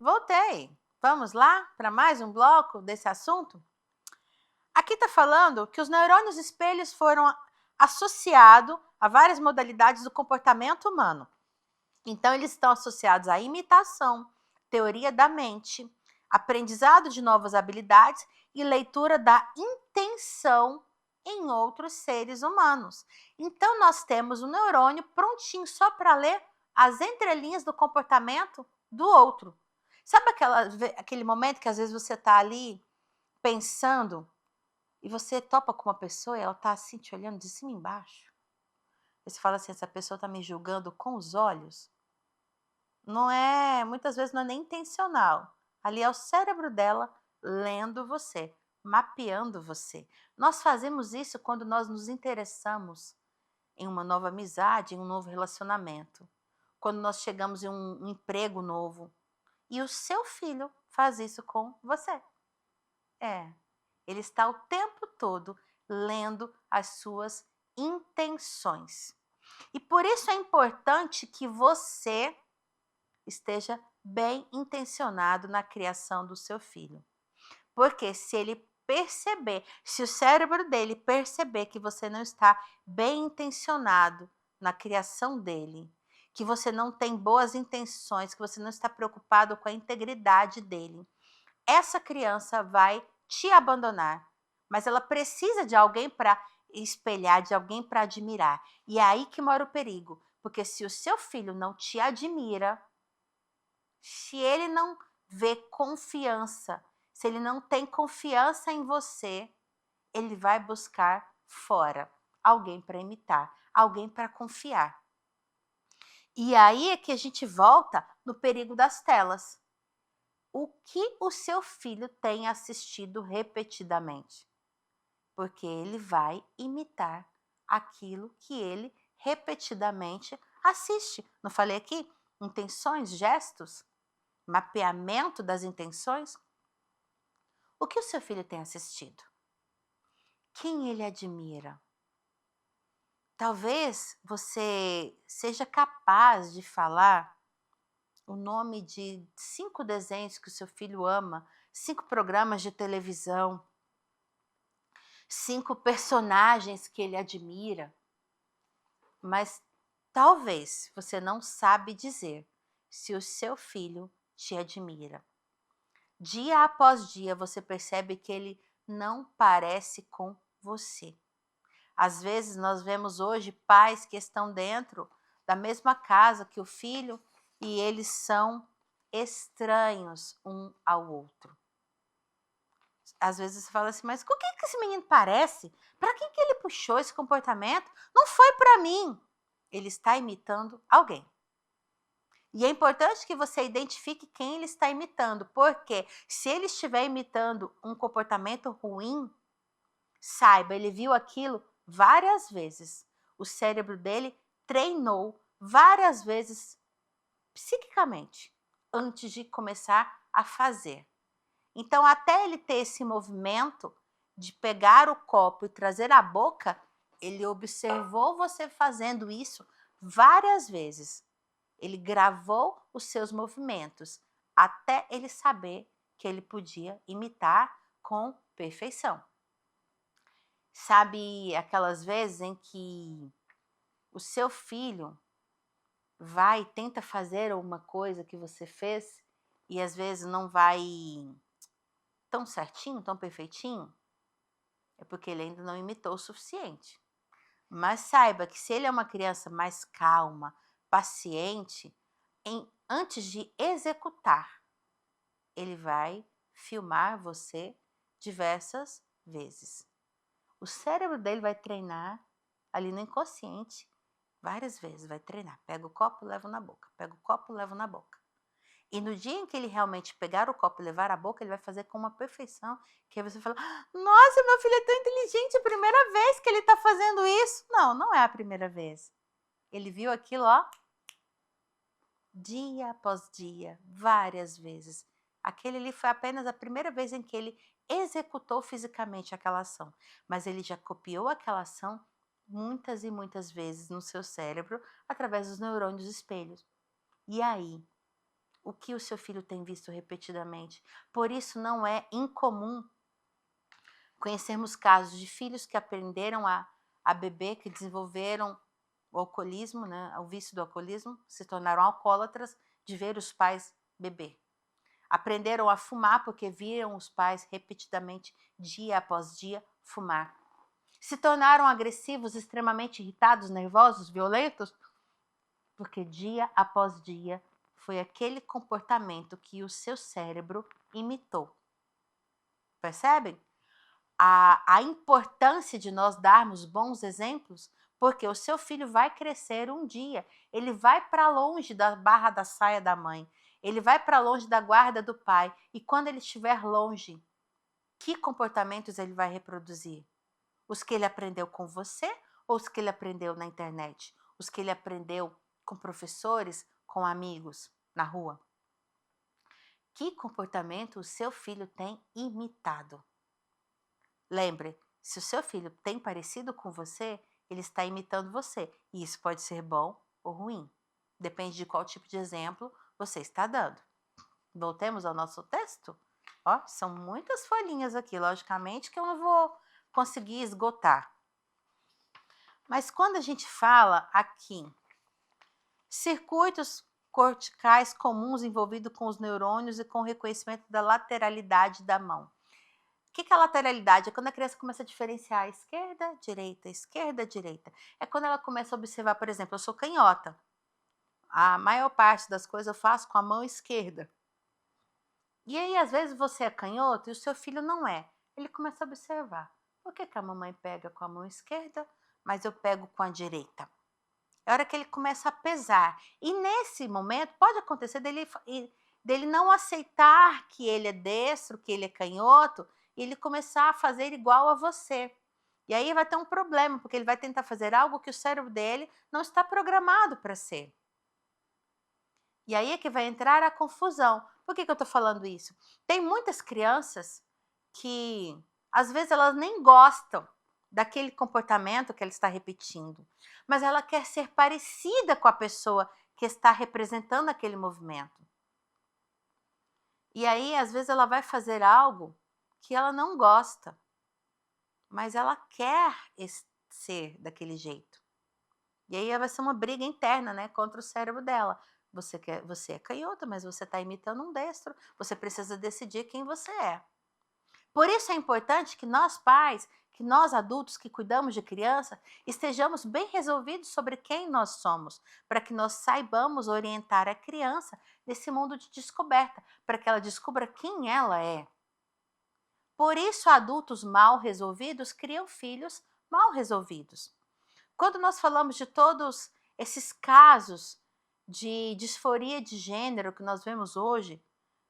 Voltei. Vamos lá para mais um bloco desse assunto? Aqui está falando que os neurônios espelhos foram associados a várias modalidades do comportamento humano. Então, eles estão associados à imitação, teoria da mente, aprendizado de novas habilidades e leitura da intenção em outros seres humanos. Então, nós temos um neurônio prontinho só para ler as entrelinhas do comportamento do outro. Sabe aquele momento que às vezes você está ali pensando e você topa com uma pessoa e ela está assim te olhando de cima e embaixo? E você fala assim, essa pessoa está me julgando com os olhos? Não é, muitas vezes não é nem intencional. Ali é o cérebro dela lendo você, mapeando você. Nós fazemos isso quando nós nos interessamos em uma nova amizade, em um novo relacionamento. Quando nós chegamos em um emprego novo. E o seu filho faz isso com você. Ele está o tempo todo lendo as suas intenções. E por isso é importante que você esteja bem intencionado na criação do seu filho. Porque se ele perceber, se o cérebro dele perceber que você não está bem intencionado na criação dele, que você não tem boas intenções, que você não está preocupado com a integridade dele, essa criança vai te abandonar, mas ela precisa de alguém para espelhar, de alguém para admirar. E é aí que mora o perigo, porque se o seu filho não te admira, se ele não vê confiança, se ele não tem confiança em você, ele vai buscar fora alguém para imitar, alguém para confiar. E aí é que a gente volta no perigo das telas. O que o seu filho tem assistido repetidamente? Porque ele vai imitar aquilo que ele repetidamente assiste. Não falei aqui? Intenções, gestos, mapeamento das intenções. O que o seu filho tem assistido? Quem ele admira? Talvez você seja capaz de falar o nome de 5 desenhos que o seu filho ama, 5 programas de televisão, 5 personagens que ele admira, mas talvez você não sabe dizer se o seu filho te admira. Dia após dia você percebe que ele não parece com você. Às vezes nós vemos hoje pais que estão dentro da mesma casa que o filho e eles são estranhos um ao outro. Às vezes você fala assim, mas com quem que esse menino parece? Para quem que ele puxou esse comportamento? Não foi para mim. Ele está imitando alguém. E é importante que você identifique quem ele está imitando, porque se ele estiver imitando um comportamento ruim, saiba, ele viu aquilo várias vezes. O cérebro dele treinou várias vezes psiquicamente antes de começar a fazer. Então, até ele ter esse movimento de pegar o copo e trazer à boca, ele observou você fazendo isso várias vezes. Ele gravou os seus movimentos até ele saber que ele podia imitar com perfeição. Sabe aquelas vezes em que o seu filho vai e tenta fazer uma coisa que você fez e às vezes não vai tão certinho, tão perfeitinho? É porque ele ainda não imitou o suficiente. Mas saiba que se ele é uma criança mais calma, paciente, antes de executar, ele vai filmar você diversas vezes. O cérebro dele vai treinar ali no inconsciente várias vezes, vai treinar. Pega o copo, leva na boca. Pega o copo, leva na boca. E no dia em que ele realmente pegar o copo e levar à boca, ele vai fazer com uma perfeição, que aí você fala, nossa, meu filho é tão inteligente, é a primeira vez que ele está fazendo isso. Não, não é a primeira vez. Ele viu aquilo, ó, dia após dia, várias vezes. Aquele ali foi apenas a primeira vez em que ele executou fisicamente aquela ação, mas ele já copiou aquela ação muitas e muitas vezes no seu cérebro através dos neurônios espelhos. E aí, o que o seu filho tem visto repetidamente? Por isso não é incomum conhecermos casos de filhos que aprenderam a beber, que desenvolveram o alcoolismo, né, o vício do alcoolismo, se tornaram alcoólatras de ver os pais beber. Aprenderam a fumar porque viram os pais repetidamente, dia após dia, fumar. Se tornaram agressivos, extremamente irritados, nervosos, violentos, porque dia após dia foi aquele comportamento que o seu cérebro imitou. Percebem? A importância de nós darmos bons exemplos, porque o seu filho vai crescer um dia, ele vai para longe da barra da saia da mãe, ele vai para longe da guarda do pai, e quando ele estiver longe, que comportamentos ele vai reproduzir? Os que ele aprendeu com você ou os que ele aprendeu na internet? Os que ele aprendeu com professores, com amigos, na rua? Que comportamento o seu filho tem imitado? Lembre, se o seu filho tem parecido com você, ele está imitando você. E isso pode ser bom ou ruim. Depende de qual tipo de exemplo você está dando. Voltemos ao nosso texto? Ó, são muitas folhinhas aqui, logicamente que eu não vou conseguir esgotar. Mas quando a gente fala aqui, circuitos corticais comuns envolvidos com os neurônios e com o reconhecimento da lateralidade da mão. O que é a lateralidade? É quando a criança começa a diferenciar esquerda, direita. É quando ela começa a observar, por exemplo, eu sou canhota. A maior parte das coisas eu faço com a mão esquerda. E aí, às vezes, você é canhoto e o seu filho não é. Ele começa a observar. Por que a mamãe pega com a mão esquerda, mas eu pego com a direita? É a hora que ele começa a pesar. E nesse momento, pode acontecer dele não aceitar que ele é destro, que ele é canhoto, e ele começar a fazer igual a você. E aí vai ter um problema, porque ele vai tentar fazer algo que o cérebro dele não está programado para ser. E aí é que vai entrar a confusão. Por que eu estou falando isso? Tem muitas crianças que, às vezes, elas nem gostam daquele comportamento que ela está repetindo, mas ela quer ser parecida com a pessoa que está representando aquele movimento. E aí, às vezes, ela vai fazer algo que ela não gosta, mas ela quer ser daquele jeito. E aí vai ser uma briga interna, né, contra o cérebro dela. Você é canhota, mas você está imitando um destro. Você precisa decidir quem você é. Por isso é importante que nós pais, que nós adultos que cuidamos de criança, estejamos bem resolvidos sobre quem nós somos, para que nós saibamos orientar a criança nesse mundo de descoberta, para que ela descubra quem ela é. Por isso, adultos mal resolvidos criam filhos mal resolvidos. Quando nós falamos de todos esses casos de disforia de gênero que nós vemos hoje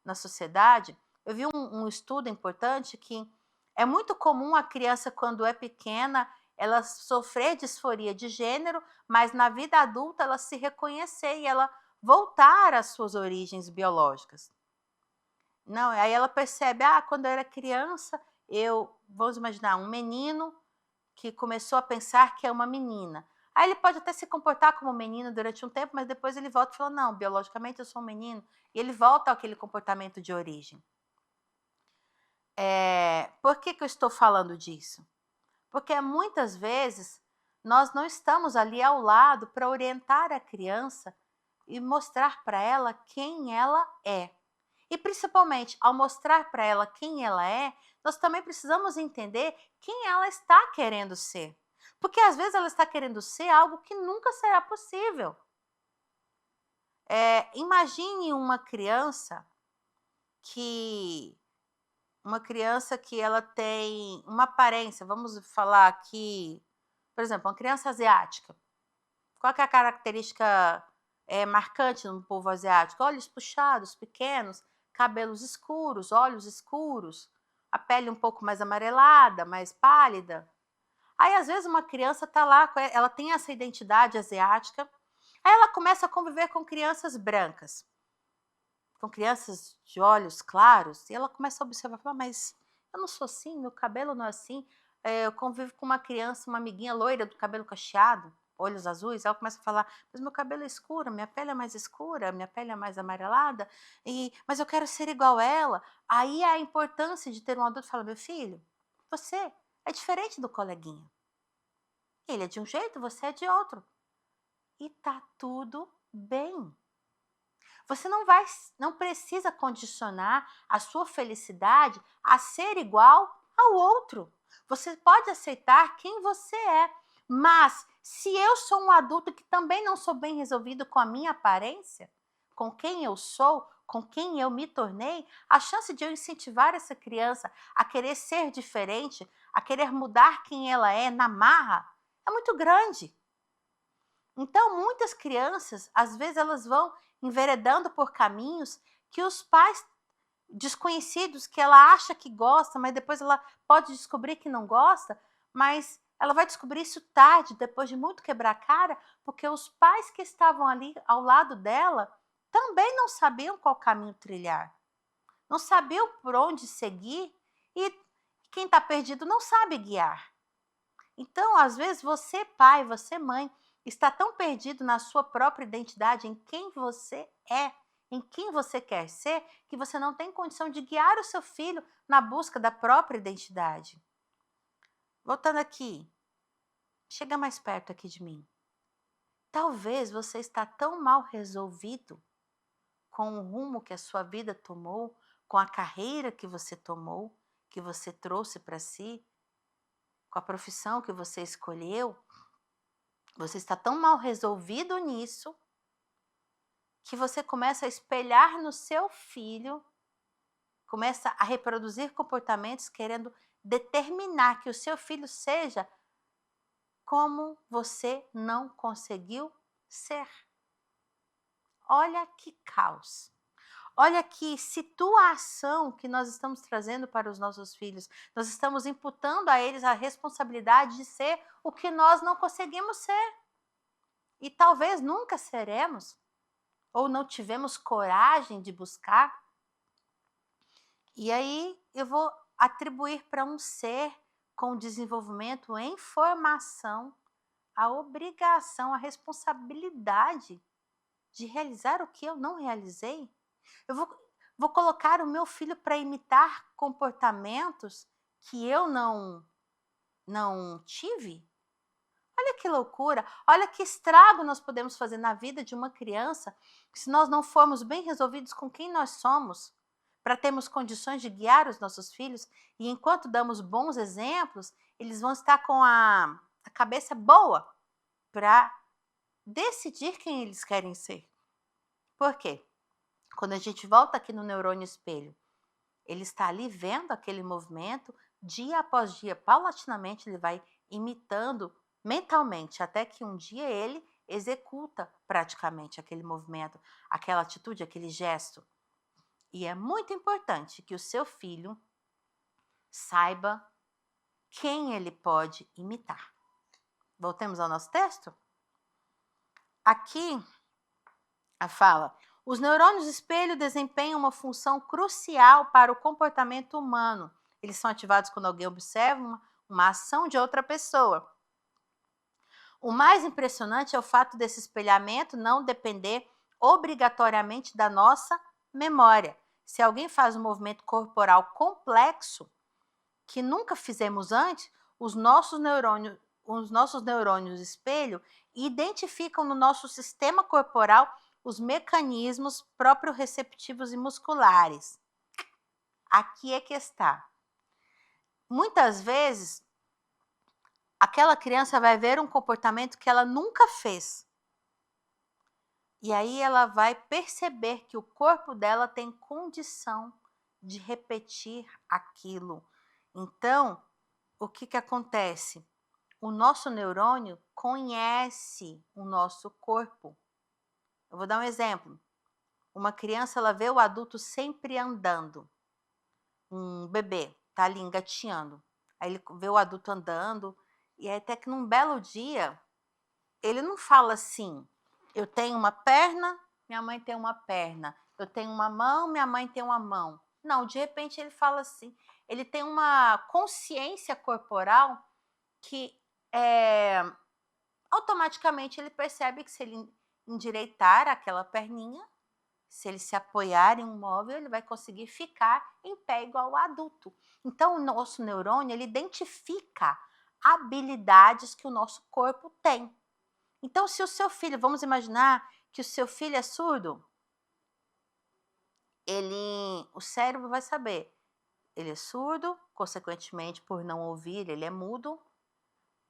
na sociedade, eu vi um estudo importante que é muito comum a criança, quando é pequena, ela sofrer disforia de gênero, mas na vida adulta ela se reconhecer e ela voltar às suas origens biológicas. Não, aí ela percebe, quando eu era criança, vamos imaginar, um menino que começou a pensar que é uma menina. Aí ele pode até se comportar como menino durante um tempo, mas depois ele volta e fala, não, biologicamente eu sou um menino. E ele volta àquele comportamento de origem. Por que eu estou falando disso? Porque muitas vezes nós não estamos ali ao lado para orientar a criança e mostrar para ela quem ela é. E principalmente, ao mostrar para ela quem ela é, nós também precisamos entender quem ela está querendo ser. Porque às vezes ela está querendo ser algo que nunca será possível. Imagine uma criança que ela tem uma aparência, vamos falar aqui, por exemplo, uma criança asiática. Qual que é a característica marcante no povo asiático? Olhos puxados, pequenos, cabelos escuros, olhos escuros, a pele um pouco mais amarelada, mais pálida. Aí, às vezes, uma criança está lá, ela tem essa identidade asiática, aí ela começa a conviver com crianças brancas, com crianças de olhos claros, e ela começa a observar, mas eu não sou assim, meu cabelo não é assim. Eu convivo com uma criança, uma amiguinha loira do cabelo cacheado, olhos azuis, ela começa a falar, mas meu cabelo é escuro, minha pele é mais escura, minha pele é mais amarelada, mas eu quero ser igual a ela. Aí a importância de ter um adulto que fala, meu filho, você é diferente do coleguinha. Ele é de um jeito, você é de outro. E tá tudo bem. Você não precisa condicionar a sua felicidade a ser igual ao outro. Você pode aceitar quem você é. Mas se eu sou um adulto que também não sou bem resolvido com a minha aparência, com quem eu sou, com quem eu me tornei, a chance de eu incentivar essa criança a querer ser diferente, a querer mudar quem ela é na marra, é muito grande. Então, muitas crianças, às vezes, elas vão enveredando por caminhos que os pais desconhecidos, que ela acha que gosta, mas depois ela pode descobrir que não gosta, mas ela vai descobrir isso tarde, depois de muito quebrar a cara, porque os pais que estavam ali ao lado dela também não sabiam qual caminho trilhar, não sabiam por onde seguir, e quem está perdido não sabe guiar. Então, às vezes, você pai, você mãe, está tão perdido na sua própria identidade, em quem você é, em quem você quer ser, que você não tem condição de guiar o seu filho na busca da própria identidade. Voltando aqui, chega mais perto aqui de mim. Talvez você está tão mal resolvido com o rumo que a sua vida tomou, com a carreira que você tomou, que você trouxe para si, com a profissão que você escolheu. Você está tão mal resolvido nisso que você começa a espelhar no seu filho, começa a reproduzir comportamentos querendo determinar que o seu filho seja como você não conseguiu ser. Olha que caos. Olha que situação que nós estamos trazendo para os nossos filhos. Nós estamos imputando a eles a responsabilidade de ser o que nós não conseguimos ser. E talvez nunca seremos, ou não tivemos coragem de buscar. E aí eu vou atribuir para um ser com desenvolvimento em formação a obrigação, a responsabilidade de realizar o que eu não realizei. Eu vou colocar o meu filho para imitar comportamentos que eu não tive? Olha que loucura, olha que estrago nós podemos fazer na vida de uma criança se nós não formos bem resolvidos com quem nós somos, para termos condições de guiar os nossos filhos, e enquanto damos bons exemplos, eles vão estar com a cabeça boa para decidir quem eles querem ser. Por quê? Quando a gente volta aqui no neurônio espelho, ele está ali vendo aquele movimento, dia após dia, paulatinamente ele vai imitando mentalmente, até que um dia ele executa praticamente aquele movimento, aquela atitude, aquele gesto. E é muito importante que o seu filho saiba quem ele pode imitar. Voltemos ao nosso texto? Aqui, a fala: os neurônios espelho desempenham uma função crucial para o comportamento humano. Eles são ativados quando alguém observa uma ação de outra pessoa. O mais impressionante é o fato desse espelhamento não depender obrigatoriamente da nossa memória. Se alguém faz um movimento corporal complexo que nunca fizemos antes, os nossos neurônios espelho identificam no nosso sistema corporal os mecanismos proprioceptivos e musculares. Aqui é que está. Muitas vezes, aquela criança vai ver um comportamento que ela nunca fez. E aí ela vai perceber que o corpo dela tem condição de repetir aquilo. Então, o que acontece? O nosso neurônio conhece o nosso corpo. Eu vou dar um exemplo. Uma criança, ela vê o adulto sempre andando. Um bebê está ali engateando. Aí ele vê o adulto andando, e aí até que num belo dia, ele não fala assim: eu tenho uma perna, minha mãe tem uma perna. Eu tenho uma mão, minha mãe tem uma mão. Não, de repente ele fala assim. Ele tem uma consciência corporal que automaticamente ele percebe que se ele endireitar aquela perninha, se ele se apoiar em um móvel, ele vai conseguir ficar em pé igual o adulto. Então, o nosso neurônio, ele identifica habilidades que o nosso corpo tem. Então, se o seu filho, vamos imaginar que o seu filho é surdo, o cérebro vai saber, ele é surdo, consequentemente, por não ouvir, ele é mudo.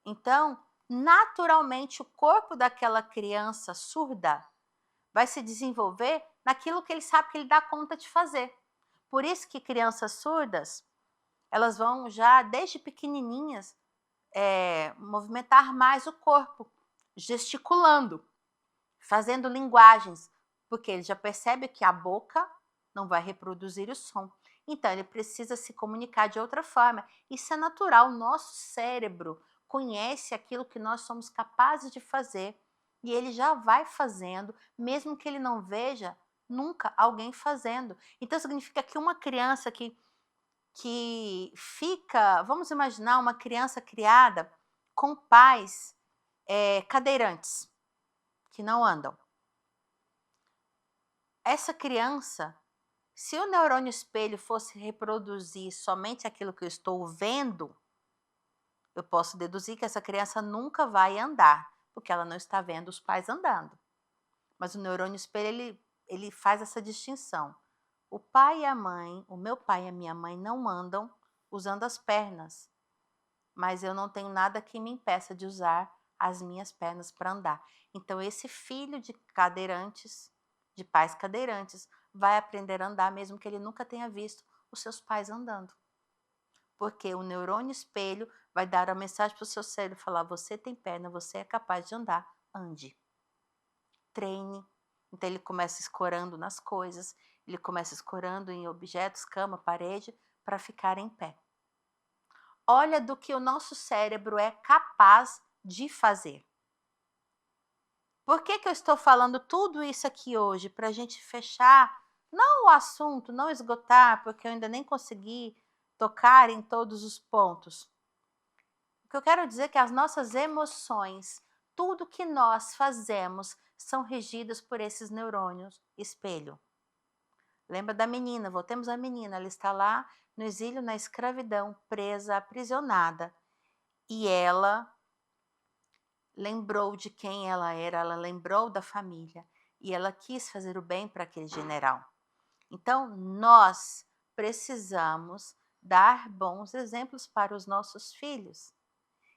Então, naturalmente, o corpo daquela criança surda vai se desenvolver naquilo que ele sabe que ele dá conta de fazer. Por isso que crianças surdas, elas vão já, desde pequenininhas, movimentar mais o corpo, gesticulando, fazendo linguagens, porque ele já percebe que a boca não vai reproduzir o som. Então, ele precisa se comunicar de outra forma. Isso é natural, o nosso cérebro conhece aquilo que nós somos capazes de fazer e ele já vai fazendo, mesmo que ele não veja nunca alguém fazendo. Então, significa que uma criança que fica, vamos imaginar uma criança criada com pais cadeirantes, que não andam. essa criança, se o neurônio espelho fosse reproduzir somente aquilo que eu estou vendo, eu posso deduzir que essa criança nunca vai andar, porque ela não está vendo os pais andando. Mas o neurônio espelho, ele faz essa distinção. O pai e a mãe, o meu pai e a minha mãe não andam usando as pernas, mas eu não tenho nada que me impeça de usar as minhas pernas para andar. Então, esse filho de cadeirantes, de pais cadeirantes, vai aprender a andar mesmo que ele nunca tenha visto os seus pais andando. Porque o neurônio espelho vai dar a mensagem para o seu cérebro, falar, você tem perna, você é capaz de andar, ande. Treine. Então ele começa escorando nas coisas, ele começa escorando em objetos, cama, parede, para ficar em pé. Olha do que o nosso cérebro é capaz de fazer. Por que eu estou falando tudo isso aqui hoje? Para a gente fechar, não o assunto, não esgotar, porque eu ainda nem consegui tocar em todos os pontos. O que eu quero dizer é que as nossas emoções, tudo que nós fazemos, são regidas por esses neurônios espelho. Lembra da menina, voltemos à menina, ela está lá no exílio, na escravidão, presa, aprisionada. E ela lembrou de quem ela era, ela lembrou da família e ela quis fazer o bem para aquele general. Então, nós precisamos dar bons exemplos para os nossos filhos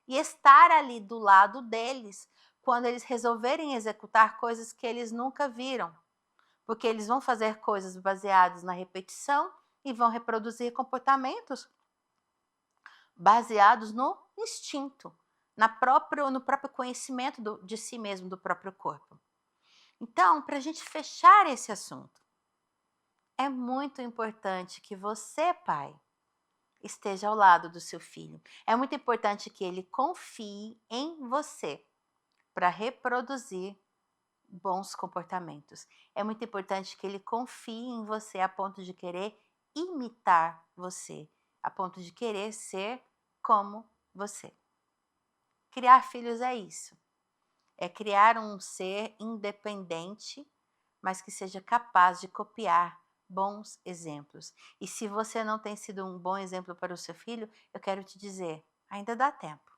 e estar ali do lado deles quando eles resolverem executar coisas que eles nunca viram, porque eles vão fazer coisas baseadas na repetição e vão reproduzir comportamentos baseados no instinto, no próprio conhecimento de si mesmo, do próprio corpo. Então, para a gente fechar esse assunto, é muito importante que você, pai, esteja ao lado do seu filho. É muito importante que ele confie em você para reproduzir bons comportamentos. É muito importante que ele confie em você a ponto de querer imitar você, a ponto de querer ser como você. Criar filhos é isso. É criar um ser independente, mas que seja capaz de copiar bons exemplos. E se você não tem sido um bom exemplo para o seu filho, eu quero te dizer, ainda dá tempo.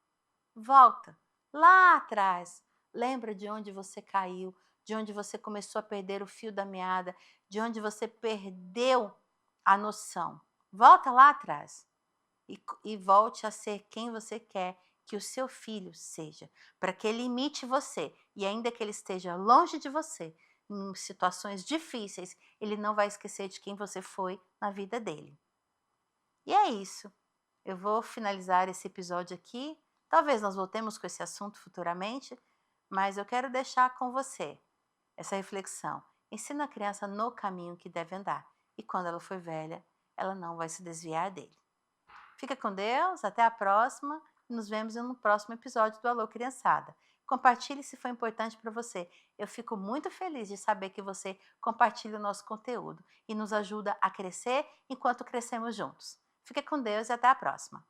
Volta lá atrás. Lembra de onde você caiu, de onde você começou a perder o fio da meada, de onde você perdeu a noção. Volta lá atrás e volte a ser quem você quer que o seu filho seja, para que ele imite você e ainda que ele esteja longe de você, em situações difíceis, ele não vai esquecer de quem você foi na vida dele. E é isso. Eu vou finalizar esse episódio aqui. Talvez nós voltemos com esse assunto futuramente, mas eu quero deixar com você essa reflexão. Ensina a criança no caminho que deve andar e quando ela for velha, ela não vai se desviar dele. Fica com Deus, até a próxima. Nos vemos no próximo episódio do Alô Criançada. Compartilhe se foi importante para você. Eu fico muito feliz de saber que você compartilha o nosso conteúdo e nos ajuda a crescer enquanto crescemos juntos. Fica com Deus e até a próxima.